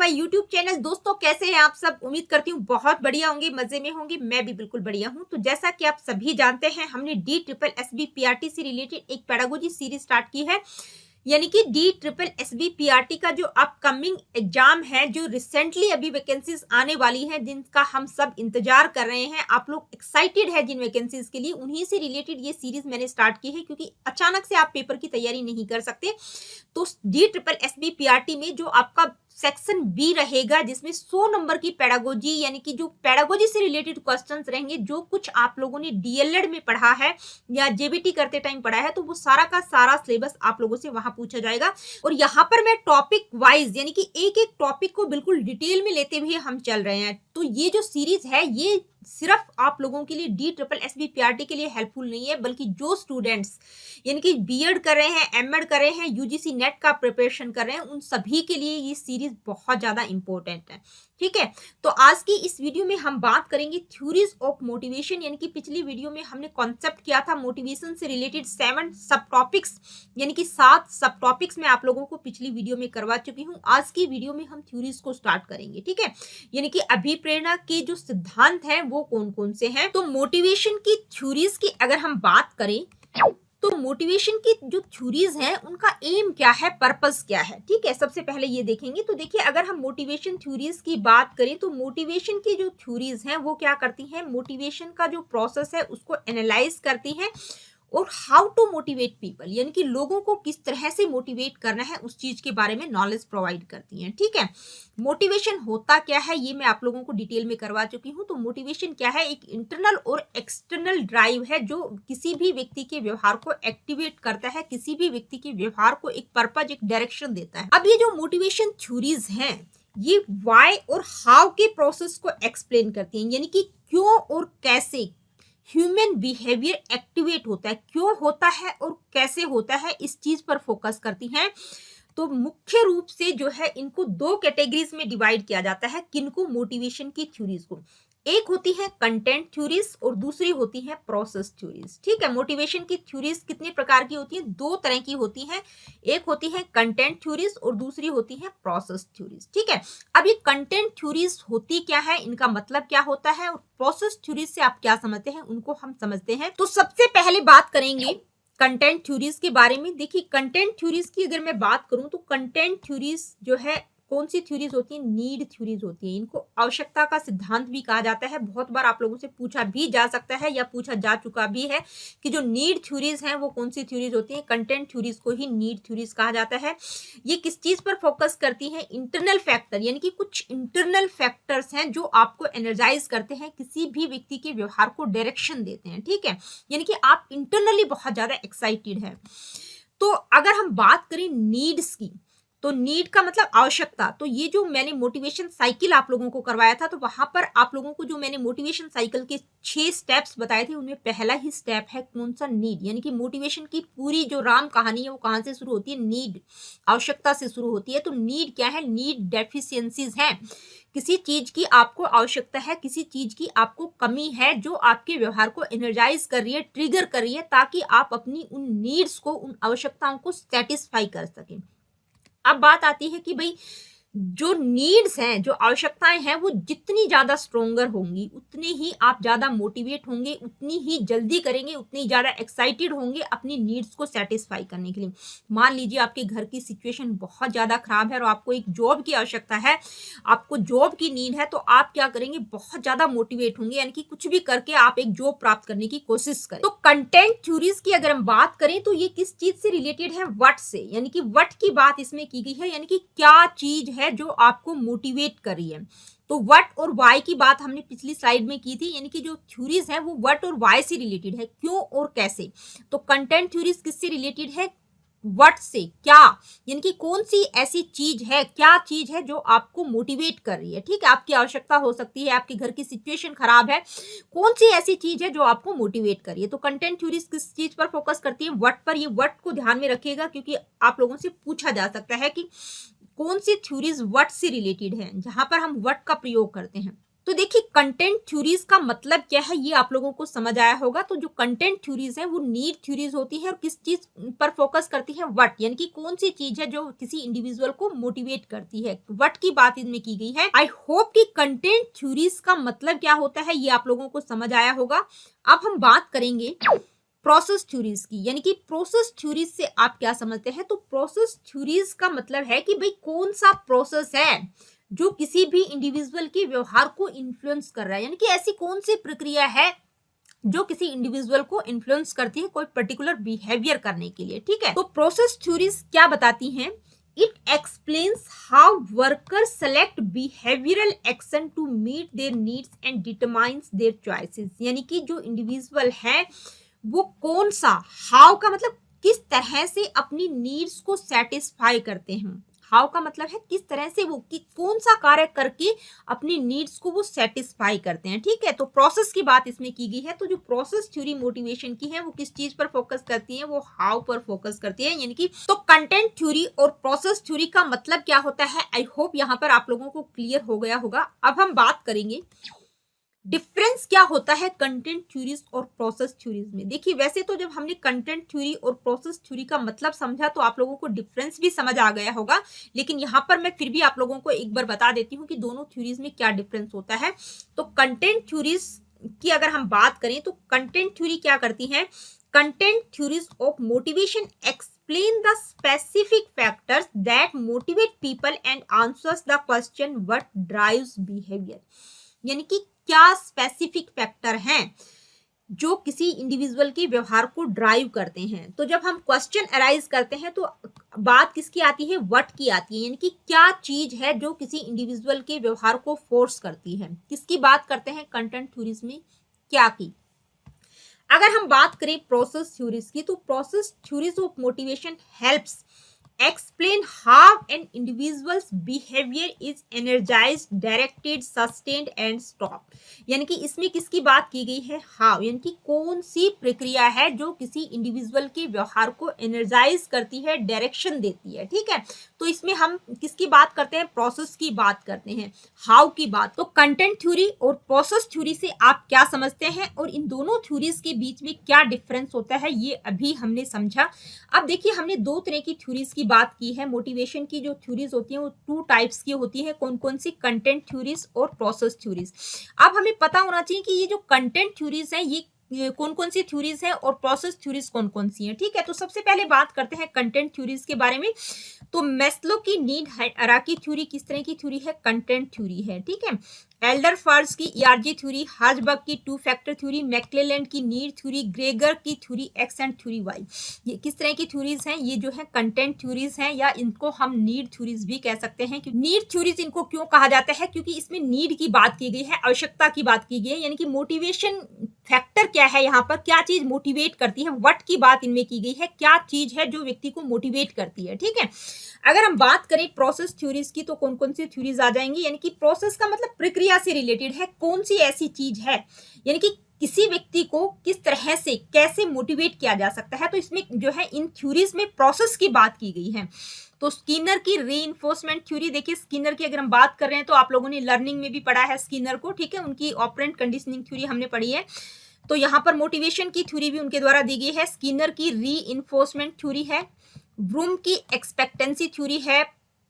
My YouTube channel. दोस्तों कैसे हैं आप सब? उम्मीद करती हूँ बहुत बढ़िया होंगे, मजे में होंगे। मैं भी बिल्कुल बढ़िया हूँ। तो जैसा कि आप सभी जानते हैं, हमने DSSB-PRT से रिलेटेड एक पेडागोजी सीरीज स्टार्ट की है, यानी कि DSSB-PRT का जो अपकमिंग एग्जाम है, जो रिसेंटली अभी वैकेंसीज आने वाली हैं, जिनका हम सब इंतजार कर रहे हैं। आप लोग एक्साइटेड है जिन वैकेंसीज के लिए, उन्हीं से रिलेटेड ये सीरीज मैंने स्टार्ट की है, क्योंकि अचानक से आप पेपर की तैयारी नहीं कर सकते। तो DSSB-PRT में जो आपका सेक्शन बी रहेगा, जिसमें 100 नंबर की पेडागोजी, यानी कि जो पेडागोजी से रिलेटेड क्वेश्चंस रहेंगे, जो कुछ आप लोगों ने डीएलएड में पढ़ा है या जेबीटी करते टाइम पढ़ा है, तो वो सारा का सारा सिलेबस आप लोगों से वहां पूछा जाएगा। और यहाँ पर मैं टॉपिक वाइज, यानी कि एक एक टॉपिक को बिल्कुल डिटेल में लेते हुए हम चल रहे हैं। तो ये जो सीरीज है, ये सिर्फ आप लोगों के लिए DSSB-PRT के लिए हेल्पफुल नहीं है, बल्कि जो स्टूडेंट्स यानी कि बीएड कर रहे हैं, एमएड कर रहे हैं, यूजीसी नेट का प्रिपरेशन कर रहे हैं, उन सभी के लिए ये सीरीज बहुत ज्यादा इंपॉर्टेंट है। ठीक है, तो आज की इस वीडियो में हम बात करेंगे थ्योरीज ऑफ मोटिवेशन, यानी कि पिछली वीडियो में हमने कॉन्सेप्ट किया था मोटिवेशन से रिलेटेड 7 सब टॉपिक्स, यानी कि 7 सब टॉपिक्स मैं आप लोगों को पिछली वीडियो में करवा चुकी हूँ। आज की वीडियो में हम थ्योरीज को स्टार्ट करेंगे। ठीक है, यानी कि अभिप्रेरणा के जो सिद्धांत हैं वो कौन कौन से हैं। तो मोटिवेशन की थ्योरीज की अगर हम बात करें, तो मोटिवेशन की जो थ्योरीज हैं उनका एम क्या है, पर्पस क्या है। ठीक है, सबसे पहले ये देखेंगे। तो देखिए, अगर हम मोटिवेशन थ्योरीज की बात करें, तो मोटिवेशन की जो थ्योरीज हैं वो क्या करती हैं, मोटिवेशन का जो प्रोसेस है उसको एनालाइज करती हैं, और हाउ टू मोटिवेट पीपल, यानी कि लोगों को किस तरह से मोटिवेट करना है, उस चीज के बारे में नॉलेज प्रोवाइड करती हैं। ठीक है, मोटिवेशन होता क्या है ये मैं आप लोगों को डिटेल में करवा चुकी हूँ। तो मोटिवेशन क्या है, एक इंटरनल और एक्सटर्नल ड्राइव है, जो किसी भी व्यक्ति के व्यवहार को एक्टिवेट करता है, किसी भी व्यक्ति के व्यवहार को एक पर्पज, एक डायरेक्शन देता है। अब ये जो मोटिवेशन थ्योरीज हैं, ये व्हाई और हाउ के प्रोसेस को एक्सप्लेन करती हैं, यानी कि क्यों और कैसे ह्यूमन बिहेवियर एक्टिवेट होता है, क्यों होता है और कैसे होता है, इस चीज पर फोकस करती हैं। तो मुख्य रूप से जो है, इनको 2 कैटेगरीज में डिवाइड किया जाता है। किनको? मोटिवेशन की थ्योरीज को। एक होती है कंटेंट थ्योरीज और दूसरी होती है प्रोसेस थ्योरीज। ठीक है, मोटिवेशन की थ्योरीज कितने प्रकार की होती हैं? 2 तरह की होती हैं। एक होती है कंटेंट थ्योरीज और दूसरी होती है प्रोसेस थ्योरीज। ठीक है, अब ये कंटेंट थ्योरीज होती क्या है, इनका मतलब क्या होता है, और प्रोसेस थ्योरीज से आप क्या समझते हैं, उनको हम समझते हैं। तो सबसे पहले बात करेंगे कंटेंट थ्योरीज के बारे में। देखिए, कंटेंट थ्योरीज की अगर मैं बात करूं, तो कंटेंट थ्योरीज जो है, कौन सी थ्योरीज होती है? नीड थ्योरीज होती है। इनको आवश्यकता का सिद्धांत भी कहा जाता है। बहुत बार आप लोगों से पूछा भी जा सकता है या पूछा जा चुका भी है कि जो नीड थ्योरीज हैं वो कौन सी थ्योरीज होती हैं। कंटेंट थ्योरीज को ही नीड थ्योरीज कहा जाता है। ये किस चीज पर फोकस करती है? इंटरनल फैक्टर, यानी कि कुछ इंटरनल फैक्टर्स हैं जो आपको एनर्जाइज करते हैं, किसी भी व्यक्ति के व्यवहार को डायरेक्शन देते हैं। ठीक है, यानी कि आप इंटरनली बहुत ज्यादा एक्साइटेड है। तो अगर हम बात करें नीड्स की, तो नीड का मतलब आवश्यकता। तो ये जो मैंने मोटिवेशन साइकिल आप लोगों को करवाया था, तो वहां पर आप लोगों को जो मैंने मोटिवेशन साइकिल के 6 स्टेप्स बताए थे, उनमें पहला ही स्टेप है कौन सा? नीड। यानी कि मोटिवेशन की पूरी जो राम कहानी है वो कहां से शुरू होती है? नीड, आवश्यकता से शुरू होती है। तो नीड क्या है? नीड डेफिशिएंसीज है। किसी चीज की आपको आवश्यकता है, किसी चीज की आपको कमी है, जो आपके व्यवहार को एनर्जाइज कर रही है, ट्रिगर कर रही है, ताकि आप अपनी उन नीड्स को, उन आवश्यकताओं को सेटिस्फाई कर सकें। अब बात आती है कि भाई, जो नीड्स हैं, जो आवश्यकताएं हैं, वो जितनी ज्यादा स्ट्रोंगर होंगी, उतनी ही आप ज्यादा मोटिवेट होंगे, उतनी ही जल्दी करेंगे, उतनी ज्यादा एक्साइटेड होंगे अपनी नीड्स को सेटिस्फाई करने के लिए। मान लीजिए आपके घर की सिचुएशन बहुत ज्यादा खराब है और आपको एक जॉब की आवश्यकता है, आपको जॉब की नीड है, तो आप क्या करेंगे? बहुत ज्यादा मोटिवेट होंगे, यानी कि कुछ भी करके आप एक जॉब प्राप्त करने की कोशिश करें। तो कंटेंट थ्योरीज की अगर हम बात करें, तो ये किस चीज से रिलेटेड है? व्हाट से, यानी कि व्हाट की बात इसमें की गई है, यानी कि क्या चीज है जो आपको मोटिवेट कर रही है। तो व्हाट और व्हाई की बात हमने पिछली स्लाइड में की थी, यानी कि जो थ्योरीज है वो व्हाट और व्हाई से रिलेटेड है, क्यों और कैसे। तो कंटेंट थ्योरीज किससे रिलेटेड है? व्हाट से, क्या, यानी कि कौन सी ऐसी चीज है, क्या चीज है जो आपको मोटिवेट कर रही है। ठीक है, आपकी आवश्यकता हो सकती है, आपके घर की सिचुएशन खराब है, कौन सी ऐसी चीज है जो आपको मोटिवेट कर रही है। तो कंटेंट थ्योरीज किस चीज पर फोकस करती है? व्हाट पर। ये व्हाट को ध्यान में रखिएगा, क्योंकि आप लोगों से पूछा जा सकता है कि कौन सी थ्योरीज व्हाट से रिलेटेड है, जहां पर हम व्हाट का प्रयोग करते हैं। तो देखिए कंटेंट थ्योरीज का मतलब क्या है ये आप लोगों को समझ आया होगा। तो जो कंटेंट थ्योरीज है वो नीड थ्योरीज होती है और किस चीज पर फोकस करती है, व्हाट, यानी कि कौन सी चीज है जो किसी इंडिविजुअल को मोटिवेट करती है, व्हाट की बात इनमें की गई है। आई होप कि कंटेंट थ्योरीज का मतलब क्या होता है ये आप लोगों को समझ आया होगा। अब हम बात करेंगे प्रोसेस थ्योरीज की, यानी कि प्रोसेस थ्योरीज से आप क्या समझते हैं। तो प्रोसेस थ्योरीज का मतलब है कि भाई कौन सा प्रोसेस है जो किसी भी इंडिविजुअल के व्यवहार को इन्फ्लुएंस कर रहा है, यानी कि ऐसी कौन सी प्रक्रिया है जो किसी इंडिविजुअल को इन्फ्लुएंस करती है कोई पर्टिकुलर बिहेवियर करने के लिए, ठीक है। तो प्रोसेस थ्योरीज क्या बताती हैं, it explains how worker select behavioural action to meet their needs and determines their choices, यानी कि जो इंडिविजुअल है वो कौन सा, हाउ का मतलब किस तरह से अपनी नीड्स को सेटिस्फाई करते हैं, हाउ का मतलब है किस तरह से वो कि कौन सा कार्य करके अपनी नीड्स को वो सेटिस्फाई करते हैं, ठीक है। तो प्रोसेस की बात इसमें की गई है। तो जो प्रोसेस थ्योरी मोटिवेशन की है वो किस चीज पर फोकस करती है, वो हाउ पर फोकस करती है, यानी कि तो कंटेंट थ्योरी और प्रोसेस थ्योरी का मतलब क्या होता है, आई होप यहाँ पर आप लोगों को क्लियर हो गया होगा। अब हम बात करेंगे डिफरेंस क्या होता है कंटेंट थ्योरीज और प्रोसेस थ्योरीज में। देखिए वैसे तो जब हमने कंटेंट थ्योरी और प्रोसेस थ्योरी का मतलब समझा तो आप लोगों को डिफरेंस भी समझ आ गया होगा, लेकिन यहाँ पर मैं फिर भी आप लोगों को एक बार बता देती हूँ कि दोनों थ्योरीज में क्या डिफरेंस होता है। तो कंटेंट थ्योरीज की अगर हम बात करें तो कंटेंट थ्योरी क्या करती है, content theories of motivation explain the specific factors that motivate people and answers the question what drives behavior, यानी कि क्या स्पेसिफिक फैक्टर हैं जो किसी इंडिविजुअल के व्यवहार को ड्राइव करते हैं। तो जब हम क्वेश्चन अराइज करते हैं तो बात किसकी आती है, व्हाट की आती है, यानी कि क्या चीज है जो किसी इंडिविजुअल के व्यवहार को फोर्स करती है, किसकी बात करते हैं कंटेंट थ्योरीज में, क्या की। अगर हम बात करें प्रोसेस थ्योरीज की तो process theories of motivation helps explain how an individual's behavior is energized, directed, sustained and stopped, यानी कि इसमें किसकी बात की गई है, how, यानी कि कौन सी प्रक्रिया है जो किसी इंडिविजुअल के व्यवहार को एनर्जाइज करती है, डायरेक्शन देती है, ठीक है। तो इसमें हम किसकी बात करते हैं, प्रोसेस की बात करते हैं, हाउ की बात। तो कंटेंट थ्योरी और प्रोसेस थ्योरी से आप क्या समझते हैं और इन दोनों थ्योरीज के बीच में क्या डिफरेंस होता है ये अभी हमने समझा। अब देखिए हमने दो तरह की थ्योरीज की बात की है। मोटिवेशन की जो थ्योरीज होती हैं वो टू टाइप्स की होती है, कौन कौन सी, कंटेंट थ्योरीज और प्रोसेस थ्योरीज। अब हमें पता होना चाहिए कि ये जो कंटेंट थ्योरीज है ये कौन कौन सी थ्योरीज है और प्रोसेस थ्योरीज कौन कौन सी है, ठीक है। तो सबसे पहले बात करते हैं कंटेंट थ्योरीज के बारे में। तो मैस्लो की नीड हायरार्की थ्योरी किस तरह की थ्योरी है, कंटेंट थ्योरी है, ठीक है। एल्डर फर्ज की ईआरजी थ्योरी, हार्जबर्ग की टू फैक्टर थ्योरी, मैक्लेलैंड की नीड थ्योरी, ग्रेगर की theory X and theory Y, ये किस तरह की थ्योरीज हैं, ये जो है कंटेंट थ्योरीज हैं या इनको हम नीड थ्योरीज भी कह सकते हैं। नीड थ्योरीज इनको क्यों कहा जाता है, क्योंकि इसमें नीड की बात की गई है, आवश्यकता की बात की गई है, यानी कि मोटिवेशन फैक्टर क्या है, यहाँ पर क्या चीज मोटिवेट करती है, व्हाट की बात इनमें की गई है, क्या चीज है जो व्यक्ति को मोटिवेट करती है, ठीक है। अगर हम बात करें प्रोसेस थ्योरीज की तो कौन कौन सी थ्योरीज आ जाएंगी, यानी कि प्रोसेस का मतलब प्रक्रिया से रिलेटेड है, कौन सी ऐसी चीज है, यानी कि किसी व्यक्ति को किस तरह से कैसे मोटिवेट किया जा सकता है। तो इसमें जो है इन थ्योरीज में प्रोसेस की बात की गई है। तो स्किनर की रीइंफोर्समेंट थ्योरी, देखिए स्किनर की अगर हम बात कर रहे हैं तो आप लोगों ने लर्निंग में भी पढ़ा है स्किनर को, ठीक है। उनकी ऑपरेंट कंडीशनिंग थ्योरी हमने पढ़ी है। तो यहाँ पर मोटिवेशन की थ्योरी भी उनके द्वारा दी गई है। स्किनर की रीइंफोर्समेंट थ्योरी है, ब्रूम की एक्सपेक्टेंसी थ्योरी है,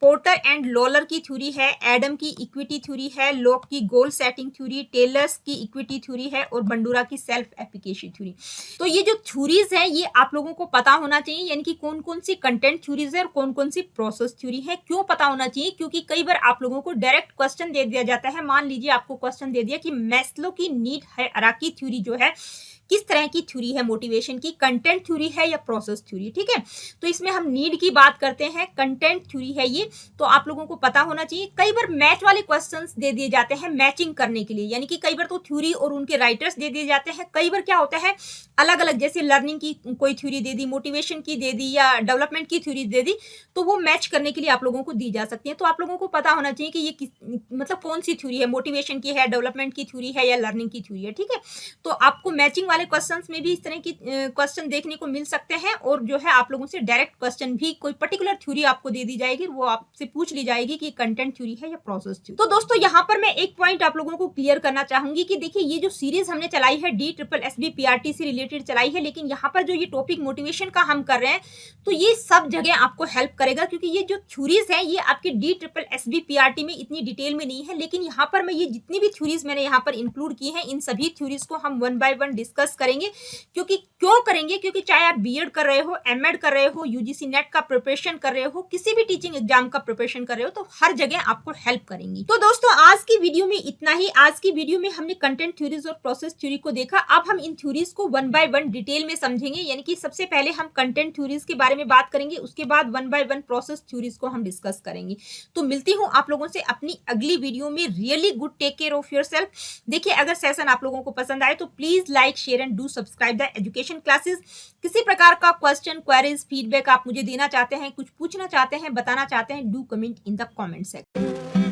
पोर्टर एंड लॉलर की थ्योरी है, एडम की इक्विटी थ्योरी है, लॉक की गोल सेटिंग थ्योरी, टेलर्स की इक्विटी थ्योरी है और बंडूरा की सेल्फ एप्लीकेशन थ्योरी। तो ये जो थ्योरीज है ये आप लोगों को पता होना चाहिए, यानी कि कौन कौन सी कंटेंट थ्योरीज है और कौन कौन सी प्रोसेस थ्योरी है। क्यों पता होना चाहिए, क्योंकि कई बार आप लोगों को डायरेक्ट क्वेश्चन दे दिया जाता है। मान लीजिए आपको क्वेश्चन दे दिया कि मैस्लो की नीड हायरार्की थ्योरी जो है किस तरह की थ्योरी है मोटिवेशन की, कंटेंट थ्योरी है या प्रोसेस थ्योरी, ठीक है। तो इसमें हम नीड की बात करते हैं, कंटेंट थ्योरी है ये, तो आप लोगों को पता होना चाहिए। कई बार मैच वाले क्वेश्चंस दे दिए जाते हैं मैचिंग करने के लिए, यानी कि कई बार तो थ्योरी और उनके राइटर्स दे दिए जाते हैं, कई बार क्या होता है अलग अलग, जैसे लर्निंग की कोई थ्योरी दे दी, मोटिवेशन की दे दी या डेवलपमेंट की थ्योरी दे दी, तो वो मैच करने के लिए आप लोगों को दी जा सकती है। तो आप लोगों को पता होना चाहिए कि ये मतलब कौन सी थ्योरी है, मोटिवेशन की है, डेवलपमेंट की थ्योरी है या लर्निंग की थ्योरी है, ठीक है। तो आपको मैचिंग वाले वाले क्वेश्चंस में भी इस तरह की क्वेश्चन देखने को मिल सकते हैं और जो है आप लोगों से डायरेक्ट क्वेश्चन भी कोई पर्टिकुलर थ्योरी आपको दे दी जाएगी, वो आपसे पूछ ली जाएगी कि कंटेंट थ्योरी है या प्रोसेस थ्योरी। तो दोस्तों यहाँ पर मैं एक पॉइंट आप लोगों को क्लियर करना चाहूंगी कि देखिए ये जो सीरीज हमने चलाई है DSSB PRT से रिलेटेड चलाई है, लेकिन यहाँ पर जो ये टॉपिक मोटिवेशन का हम कर रहे हैं तो ये सब जगह आपको हेल्प करेगा, क्योंकि ये जो थ्योरीज है ये आपके DSSB PRT में इतनी डिटेल में नहीं है, लेकिन यहाँ पर मैं ये जितनी भी थ्योरीज मैंने यहाँ पर इंक्लूड की है इन सभी थ्योरीज को हम 1 बाय 1 डिस्कस करेंगे। क्यों करेंगे? क्योंकि चाहे आप बीएड कर रहे हो, एमएड कर रहे हो, यूजीसी नेट का प्रिपरेशन कर रहे हो, किसी भी टीचिंग एग्जाम का प्रिपरेशन कर रहे हो, तो हर जगह आपको हेल्प करेंगी। तो दोस्तों आज की वीडियो में इतना ही। आज की वीडियो में हमने कंटेंट थ्योरीज और प्रोसेस थ्योरी को देखा। अब हम इन थ्योरीज को 1 बाय 1 डिटेल में समझेंगे, यानी कि सबसे पहले हम कंटेंट थ्योरीज के बारे में बात करेंगे, उसके बाद 1 बाय 1 प्रोसेस थ्योरीज को हम डिस्कस करेंगे। तो मिलती हूँ आप लोगों से अपनी अगली वीडियो में। Really good, take care of yourself. देखिए अगर सेशन आप लोगों को पसंद आए तो please like, share and do subscribe the Education Classes. किसी प्रकार का क्वेश्चन, क्वेरीज, फीडबैक आप मुझे देना चाहते हैं, कुछ पूछना चाहते हैं, बताना चाहते हैं, do comment in the comment section.